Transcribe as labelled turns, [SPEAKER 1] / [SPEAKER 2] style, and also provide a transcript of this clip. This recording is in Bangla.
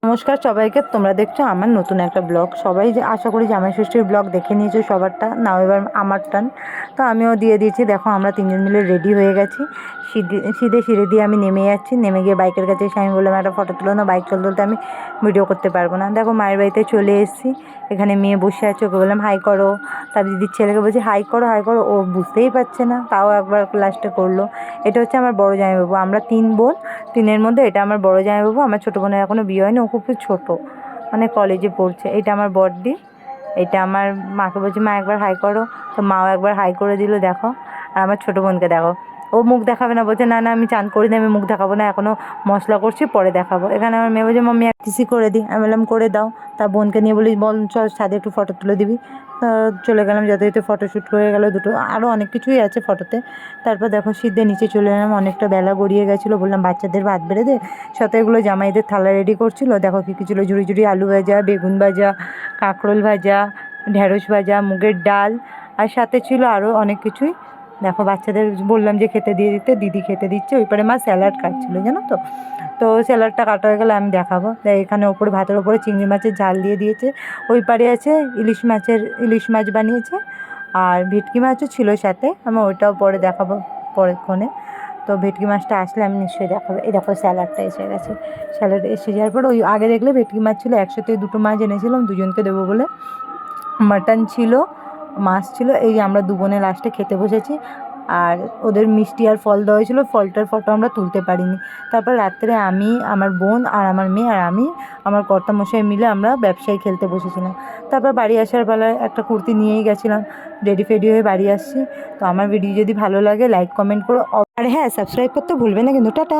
[SPEAKER 1] নমস্কার সবাইকে, তোমরা দেখছো আমার নতুন একটা ব্লগ। সবাই যে আশা করি জামাই ষষ্ঠীর ব্লগ দেখে নিয়েছো সবারটা, নাও এবার আমার টান। তো আমিও দিয়ে দিয়েছি। দেখো আমরা তিনজন মিলে রেডি হয়ে গেছি। সিঁড়ি দিয়ে আমি নেমে যাচ্ছি। নেমে গিয়ে বাইকের কাছে এসে আমি বললাম একটা ফটো তুলো না, বাইক চলতে চলতে আমি ভিডিও করতে পারবো না। দেখো মায়ের বাড়িতে চলে এসেছি। এখানে মেয়ে বসে আছে, ওকে বললাম হাই করো। তার দিদির ছেলেকে বলছি হাই করো হাই করো, ও বুঝতেই পারছে না, তাও একবার লাস্টে করলো। এটা হচ্ছে আমার বড় জামাইবাবু। আমরা তিন বোন, তিনের মধ্যে এটা আমার বড় জামাইবাবু। আমার ছোটো বোনের এখনও বিয়ে হয়নি, ও খুব ছোটো, মানে কলেজে পড়ছে। এটা আমার বড়দি। এটা আমার মাকে বলছি মা একবার হাই করো, তো মাও একবার হাই করে দিল। দেখো, আর আমার ছোটো বোনকে দেখো, ও মুখ দেখাবে না, বলছে না না আমি চান করি না, আমি মুখ দেখাবো না, এখনও মশলা করছি, পরে দেখাবো। এখানে আমার মেয়ে বলছে মাম্মি কিসি করে দিই, আমি বললাম করে দাও। তা বোনকে নিয়ে বলি বল চল ছাদে একটু ফটো তুলে দিবি। চলে গেলাম, যথাযথ ফটোশ্যুট হয়ে গেলো দুটো, আরও অনেক কিছুই আছে ফটোতে। তারপর দেখো সিদ্ধে নিচে চলে এলাম, অনেকটা বেলা গড়িয়ে গেছিলো। বললাম বাচ্চাদের ভাত বেড়ে দে, সাথে এগুলো জামাইদের থালা রেডি করছিলো। দেখো কী কী ছিল, ঝুড়ি ঝুড়ি আলু ভাজা, বেগুন ভাজা, কাঁকরোল ভাজা, ঢেঁড়স ভাজা, মুগের ডাল, আর সাথে ছিল আরও অনেক কিছুই। দেখো বাচ্চাদের বললাম যে খেতে দিয়ে দিতে, দিদি খেতে দিচ্ছে। ওই পারে মা স্যালাড কাটছিলো, জানো তো। তো স্যালাডটা কাটা হয়ে গেলে আমি দেখাবো। তাই এখানে ওপরে ভাতের ওপরে চিংড়ি মাছের ঝাল দিয়ে দিয়েছে। ওই পারে আছে ইলিশ মাছ বানিয়েছে, আর ভেটকি মাছও ছিল সাথে। আমি ওইটাও পরে দেখাবো পরেক্ষণে। তো ভেটকি মাছটা আসলে আমি নিশ্চয়ই দেখাবো। এই দেখো স্যালাডটা এসে গেছে। স্যালাড এসে যাওয়ার পর ওই আগে দেখলে ভেটকি মাছ ছিল, একসাথে দুটো মাছ এনেছিলাম দুজনকে দেবো বলে। মাটন ছিল, মাছ ছিল। এই আমরা দু বোনে লাস্টে খেতে বসেছি। আর ওদের মিষ্টি আর ফল দেওয়া হয়েছিলো, ফলটার ফটো আমরা তুলতে পারিনি। তারপর রাত্রে আমি, আমার বোন আর আমার মেয়ে আর আমি, আমার কর্তামশাই মিলে আমরা ব্যবসায়ী খেলতে বসেছিলাম। তারপর বাড়ি আসার বেলায় একটা কুর্তি নিয়েই গেছিলাম, রেডি ফেডি হয়ে বাড়ি আসছি। তো আমার ভিডিও যদি ভালো লাগে লাইক কমেন্ট করো, আর হ্যাঁ সাবস্ক্রাইব করতে ভুলবে না কিন্তু। টাটা।